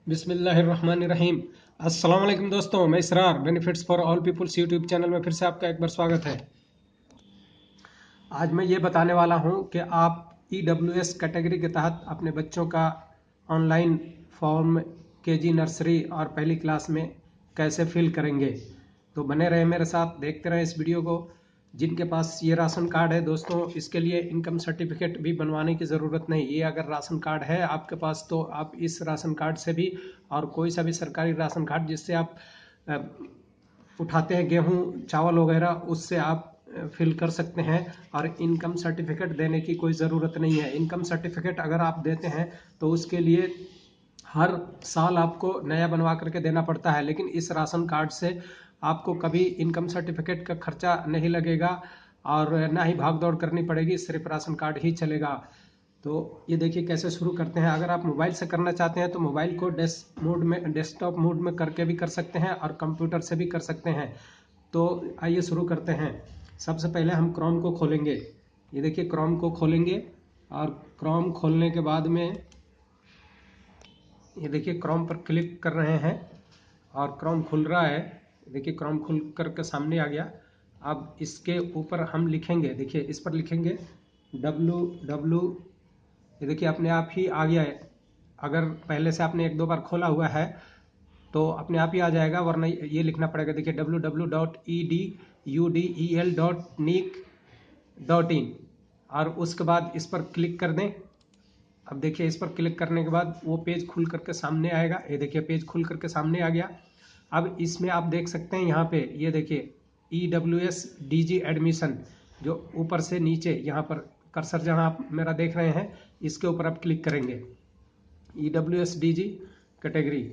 बिस्मिल्लाहिर्रहमानिर्रहीम। अस्सलाम वालेकुम दोस्तों, मैं Israr benefits for all peoples YouTube channel में फिर से आपका एक बार स्वागत है। आज मैं ये बताने वाला हूँ कि आप EWS कैटेगरी के तहत अपने बच्चों का ऑनलाइन फॉर्म केजी नर्सरी और पहली क्लास में कैसे फिल करेंगे। तो बने रहे मेरे साथ, देखते रहें इस वीडियो को। जिनके पास ये राशन कार्ड है दोस्तों, इसके लिए इनकम सर्टिफिकेट भी बनवाने की ज़रूरत नहीं। ये अगर राशन कार्ड है आपके पास तो आप इस राशन कार्ड से भी और कोई सा भी सरकारी राशन कार्ड जिससे आप अ, उठाते हैं गेहूं चावल वगैरह, उससे आप फिल कर सकते हैं। और इनकम सर्टिफिकेट देने की कोई ज़रूरत नहीं है। इनकम सर्टिफिकेट अगर आप देते हैं तो उसके लिए हर साल आपको नया बनवा करके देना पड़ता है, लेकिन इस राशन कार्ड से आपको कभी इनकम सर्टिफिकेट का खर्चा नहीं लगेगा और ना ही भाग दौड़ करनी पड़ेगी, सिर्फ राशन कार्ड ही चलेगा। तो ये देखिए कैसे शुरू करते हैं। अगर आप मोबाइल से करना चाहते हैं तो मोबाइल को डेस्कटॉप मोड में करके भी कर सकते हैं और कंप्यूटर से भी कर सकते हैं। तो आइए शुरू करते हैं। सबसे पहले हम क्रोम को खोलेंगे। ये देखिए क्रोम को खोलेंगे और क्रोम खोलने के बाद में ये देखिए क्रोम पर क्लिक कर रहे हैं और क्रोम खुल रहा है। देखिए क्रोम खुल करके सामने आ गया। अब इसके ऊपर हम लिखेंगे, देखिए इस पर लिखेंगे www। ये देखिए अपने आप ही आ गया है। अगर पहले से आपने एक दो बार खोला हुआ है तो अपने आप ही आ जाएगा, वरना ये लिखना पड़ेगा। देखिए www.edul.nic.in और उसके बाद इस पर क्लिक कर दें। अब देखिए इस पर क्लिक करने के बाद वो पेज खुल करके सामने आएगा। ये देखिए पेज खुल करके सामने आ गया। अब इसमें आप देख सकते हैं यहाँ पे, ये देखिए EWS DG एडमिशन, जो ऊपर से नीचे यहाँ पर कर्सर जहाँ आप मेरा देख रहे हैं इसके ऊपर आप क्लिक करेंगे, EWS DG कैटेगरी।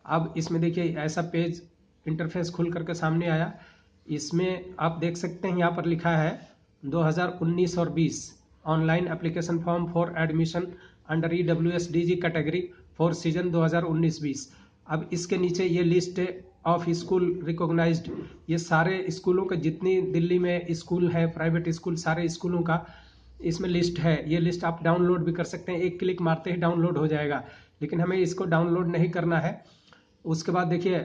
अब इसमें देखिए ऐसा पेज इंटरफेस खुल करके सामने आया। इसमें आप देख सकते हैं यहाँ पर लिखा है 2019 और 20 online application form for admission under EWS DG category for season 2019-20। अब इसके नीचे ये लिस्ट ऑफ स्कूल रिकॉग्नाइज्ड, ये सारे स्कूलों के जितनी दिल्ली में स्कूल है, प्राइवेट स्कूल, सारे स्कूलों का इसमें लिस्ट है। ये लिस्ट आप डाउनलोड भी कर सकते हैं, एक क्लिक मारते ही डाउनलोड हो जाएगा, लेकिन हमें इसको डाउनलोड नहीं करना है। उसके बाद देखिए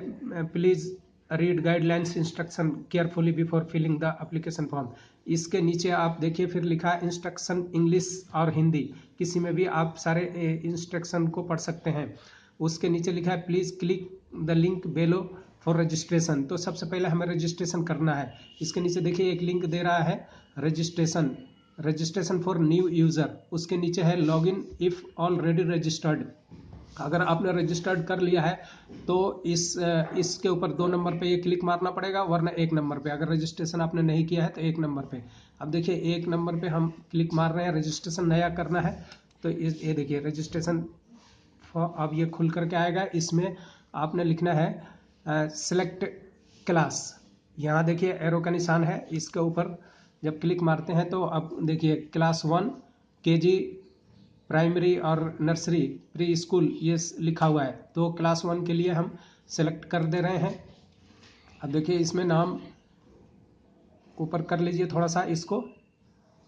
please read guidelines instruction carefully before filling the application form. इसके नीचे आप देखिए फिर लिखा है इंस्ट्रक्शन इंग्लिश और हिंदी, किसी में भी आप सारे इंस्ट्रक्शन को पढ़ सकते हैं। उसके नीचे लिखा है please click the link below for registration. तो सबसे पहले हमें रजिस्ट्रेशन करना है। इसके नीचे देखिए एक लिंक दे रहा है रजिस्ट्रेशन फॉर न्यू यूज़र। उसके नीचे है log in if already registered. अगर आपने रजिस्टर्ड कर लिया है तो इसके ऊपर 2 नंबर पे ये क्लिक मारना पड़ेगा, वरना 1 नंबर पे। अगर रजिस्ट्रेशन आपने नहीं किया है तो 1 नंबर पे। अब देखिए 1 नंबर पे हम क्लिक मार रहे हैं, रजिस्ट्रेशन नया करना है। तो ये देखिए रजिस्ट्रेशन अब ये खुल करके आएगा। इसमें आपने लिखना है सेलेक्ट क्लास। यहाँ देखिए एरो का निशान है, इसके ऊपर जब क्लिक मारते हैं तो अब देखिए क्लास 1 केजी प्राइमरी और नर्सरी प्री स्कूल ये लिखा हुआ है। तो क्लास 1 के लिए हम सेलेक्ट कर दे रहे हैं। अब देखिए इसमें नाम ऊपर कर लीजिए थोड़ा सा इसको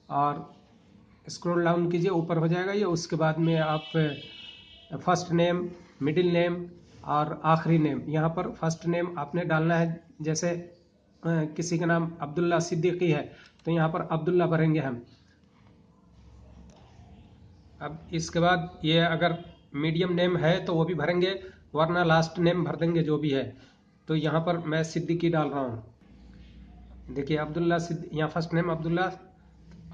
और स्क्रॉल डाउन कीजिए, ऊपर हो जाएगा ये। उसके बाद में आप फर्स्ट नेम, मिडिल नेम और आखिरी नेम, यहाँ पर फर्स्ट नेम आपने डालना है। जैसे किसी का नाम अब्दुल्ला सिद्दीकी है तो यहाँ पर अब्दुल्ला भरेंगे हम। अब इसके बाद ये अगर मीडियम नेम है तो वो भी भरेंगे, वरना लास्ट नेम भर देंगे जो भी है। तो यहाँ पर मैं सिद्दीकी डाल रहा हूँ। देखिए अब्दुल्ला यहाँ फर्स्ट नेम अब्दुल्ला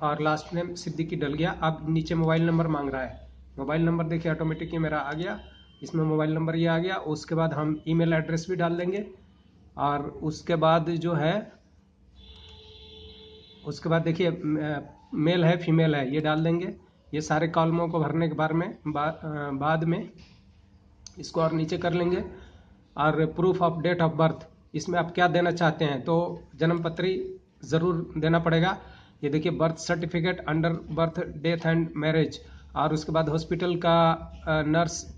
और लास्ट नेम सिद्दीकी डल गया। अब नीचे मोबाइल नंबर मांग रहा है। मोबाइल नंबर देखिए ऑटोमेटिक मेरा आ गया, इसमें मोबाइल नंबर ये आ गया। उसके बाद हम ईमेल एड्रेस भी डाल देंगे और उसके बाद जो है उसके बाद देखिए मेल है फीमेल है ये डाल देंगे। ये सारे कॉलमों को भरने के बाद में इसको और नीचे कर लेंगे। और proof of date of birth, इसमें आप क्या देना चाहते हैं तो जन्म पत्री ज़रूर देना पड़ेगा। ये देखिए birth certificate under birth death and marriage. और उसके बाद हॉस्पिटल का nurse,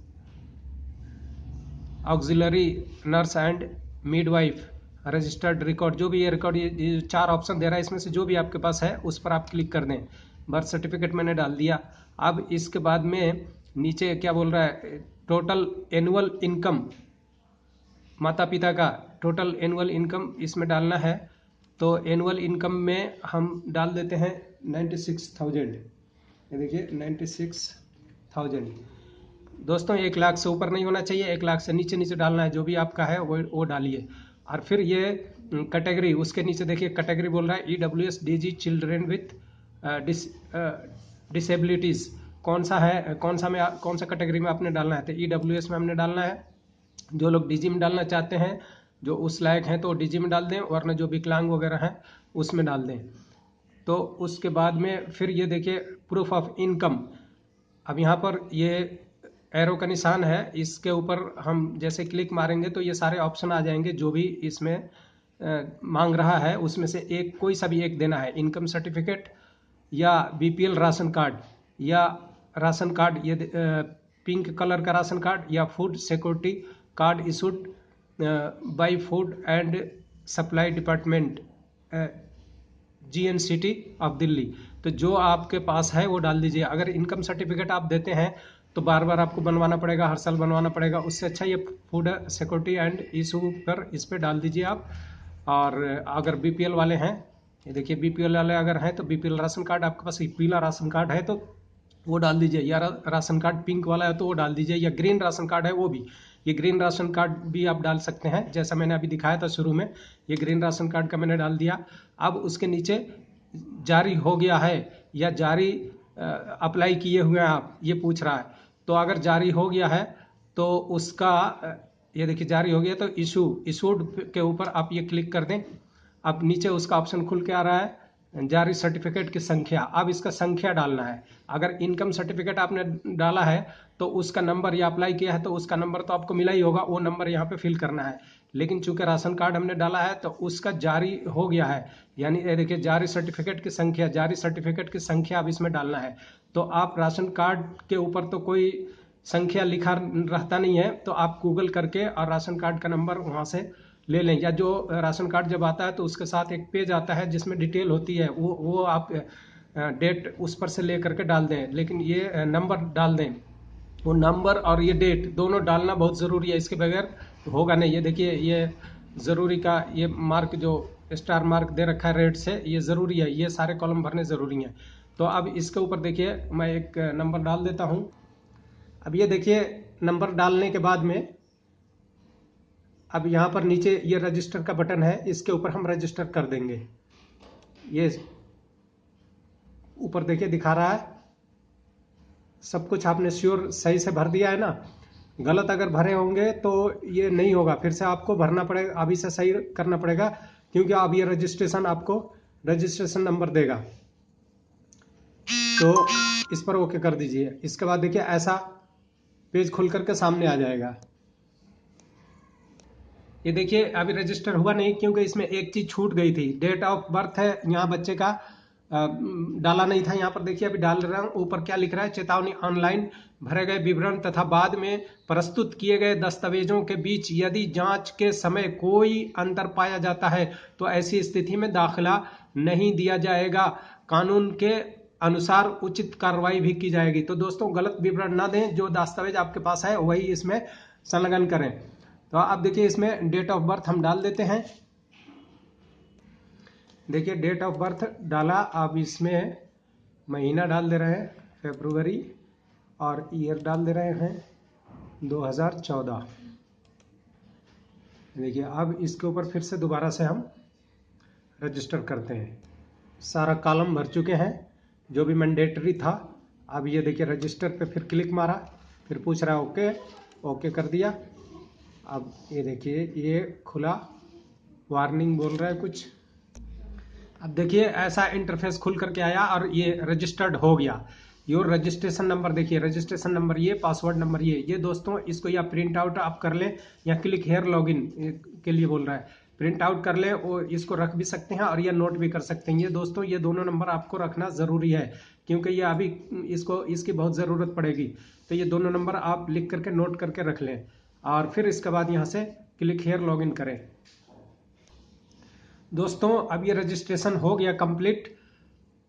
auxiliary nurse and midwife, registered record, जो भी ये रिकॉर्ड, ये 4 ऑप्शन दे रहा है, इसमें से जो भी आपके पास है उस पर आप क्लिक कर दें। बर्थ सर्टिफिकेट मैंने डाल दिया। अब इसके बाद में नीचे क्या बोल रहा है, टोटल एनुअल इनकम, माता पिता का टोटल एनुअल इनकम इसमें डालना है। तो एनुअल इनकम में हम डाल देते हैं 96,000। ये देखिए 96,000। दोस्तों 1 लाख से ऊपर नहीं होना चाहिए, 1 लाख से नीचे नीचे डालना है, जो भी आपका है वो डालिए। और फिर ये कैटेगरी, उसके नीचे देखिए कैटेगरी बोल रहा है EWS DG children with disabilities, कौन सा है, कौन सा कैटेगरी में आपने डालना है। तो EWS में हमने डालना है। जो लोग DG में डालना चाहते हैं, जो उस लायक हैं, तो DG में डाल दें, वरना जो विकलांग वगैरह हैं उसमें डाल दें। तो उसके बाद में फिर ये देखिए प्रूफ ऑफ इनकम। अब यहाँ पर ये एरो का निशान है, इसके ऊपर हम जैसे क्लिक मारेंगे तो ये सारे ऑप्शन आ जाएंगे, जो भी इसमें मांग रहा है उसमें से एक, कोई सा भी एक देना है। इनकम सर्टिफिकेट या BPL राशन कार्ड, या राशन कार्ड, ये पिंक कलर का राशन कार्ड, या food security card issued by food and supply department GNCT of Delhi. तो जो आपके पास है वो डाल दीजिए। अगर इनकम सर्टिफिकेट आप देते हैं तो बार बार आपको बनवाना पड़ेगा, हर साल बनवाना पड़ेगा, उससे अच्छा ये फूड सिक्योरिटी एंड इशू पर इस पर डाल दीजिए आप। और अगर BPL वाले हैं, ये देखिए BPL वाले अगर हैं तो BPL राशन कार्ड, आपके पास पीला राशन कार्ड है तो वो डाल दीजिए, या राशन कार्ड पिंक वाला है तो वो डाल दीजिए, या ग्रीन राशन कार्ड है वो भी, ये ग्रीन राशन कार्ड भी आप डाल सकते हैं, जैसा मैंने अभी दिखाया था शुरू में। ये ग्रीन राशन कार्ड का मैंने डाल दिया। अब उसके नीचे जारी हो गया है या जारी अप्लाई किए हुए हैं आप, ये पूछ रहा है। तो अगर जारी हो गया है तो उसका ये देखिए जारी हो गया, तो इशूड के ऊपर आप ये क्लिक कर दें। अब नीचे उसका ऑप्शन खुल के आ रहा है, जारी सर्टिफिकेट की संख्या। अब इसका संख्या डालना है। अगर इनकम सर्टिफिकेट आपने डाला है तो उसका नंबर, या अप्लाई किया है तो उसका नंबर तो आपको मिला ही होगा, वो नंबर यहाँ पे फिल करना है। लेकिन चूंकि राशन कार्ड हमने डाला है तो उसका जारी हो गया है, यानी ये देखिए जारी सर्टिफिकेट की संख्या, जारी सर्टिफिकेट की संख्या अब इसमें डालना है। तो आप राशन कार्ड के ऊपर तो कोई संख्या लिखा रहता नहीं है, तो आप गूगल करके और राशन कार्ड का नंबर वहाँ से ले लें। या जो राशन कार्ड जब आता है तो उसके साथ एक पेज आता है जिसमें डिटेल होती है, वो आप डेट उस पर से ले करके डाल दें। लेकिन ये नंबर डाल दें, वो नंबर और ये डेट दोनों डालना बहुत ज़रूरी है, इसके बगैर होगा नहीं। ये देखिए ये ज़रूरी का ये मार्क, जो स्टार मार्क दे रखा है रेड से, ये ज़रूरी है, ये सारे कॉलम भरने ज़रूरी हैं। तो अब इसके ऊपर देखिए मैं एक नंबर डाल देता हूँ। अब ये देखिए नंबर डालने के बाद में अब यहाँ पर नीचे ये रजिस्टर का बटन है, इसके ऊपर हम रजिस्टर कर देंगे। ये ऊपर देखिए दिखा रहा है, सब कुछ आपने श्योर सही से भर दिया है ना। गलत अगर भरे होंगे तो ये नहीं होगा, फिर से आपको भरना पड़ेगा, अभी से सही करना पड़ेगा, क्योंकि अब ये रजिस्ट्रेशन आपको रजिस्ट्रेशन नंबर देगा। तो इस पर ओके कर दीजिए। इसके बाद देखिए ऐसा पेज खुल करके सामने आ जाएगा। ये देखिए अभी रजिस्टर हुआ नहीं, क्योंकि इसमें एक चीज छूट गई थी, डेट ऑफ बर्थ है यहाँ बच्चे का डाला नहीं था। यहाँ पर देखिए अभी डाल रहा हूँ, ऊपर क्या लिख रहा है, चेतावनी, ऑनलाइन भरे गए विवरण तथा बाद में प्रस्तुत किए गए दस्तावेजों के बीच यदि जांच के समय कोई अंतर पाया जाता है तो ऐसी स्थिति में दाखिला नहीं दिया जाएगा, कानून के अनुसार उचित कार्रवाई भी की जाएगी। तो दोस्तों गलत विवरण ना दें, जो दस्तावेज आपके पास है वही इसमें संलग्न करें। तो आप देखिए इसमें डेट ऑफ बर्थ हम डाल देते हैं। देखिए डेट ऑफ बर्थ डाला, अब इसमें महीना डाल दे रहे हैं फरवरी, और ईयर डाल दे रहे हैं 2014। देखिए अब इसके ऊपर फिर से दोबारा से हम रजिस्टर करते हैं। सारा कॉलम भर चुके हैं जो भी मैंडेटरी था। अब ये देखिए रजिस्टर पे फिर क्लिक मारा, फिर पूछ रहा है ओके, ओके कर दिया। अब ये देखिए ये खुला, वार्निंग बोल रहा है कुछ। अब देखिए ऐसा इंटरफेस खुल करके आया और ये रजिस्टर्ड हो गया। योर रजिस्ट्रेशन नंबर, देखिए रजिस्ट्रेशन नंबर ये, पासवर्ड नंबर ये दोस्तों इसको या प्रिंट आउट आप कर लें, या क्लिक हेयर लॉगिन के लिए बोल रहा है, प्रिंट आउट कर लें, और इसको रख भी सकते हैं और या नोट भी कर सकते हैं। ये दोस्तों ये दोनों नंबर आपको रखना ज़रूरी है, क्योंकि ये अभी इसकी बहुत ज़रूरत पड़ेगी। तो ये दोनों नंबर आप लिख करके नोट करके रख लें, और फिर इसके बाद यहाँ से क्लिक हेयर लॉगिन करें। दोस्तों अब ये रजिस्ट्रेशन हो गया कंप्लीट।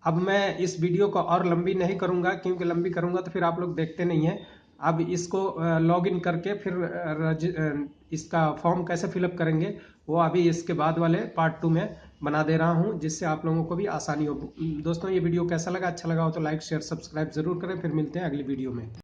अब मैं इस वीडियो को और लंबी नहीं करूंगा, क्योंकि लंबी करूंगा तो फिर आप लोग देखते नहीं हैं। अब इसको लॉगिन करके फिर इसका फॉर्म कैसे फिलअप करेंगे वो अभी इसके बाद वाले पार्ट 2 में बना दे रहा हूं, जिससे आप लोगों को भी आसानी हो। दोस्तों ये वीडियो कैसा लगा, अच्छा लगा हो तो लाइक शेयर सब्सक्राइब जरूर करें। फिर मिलते हैं अगली वीडियो में।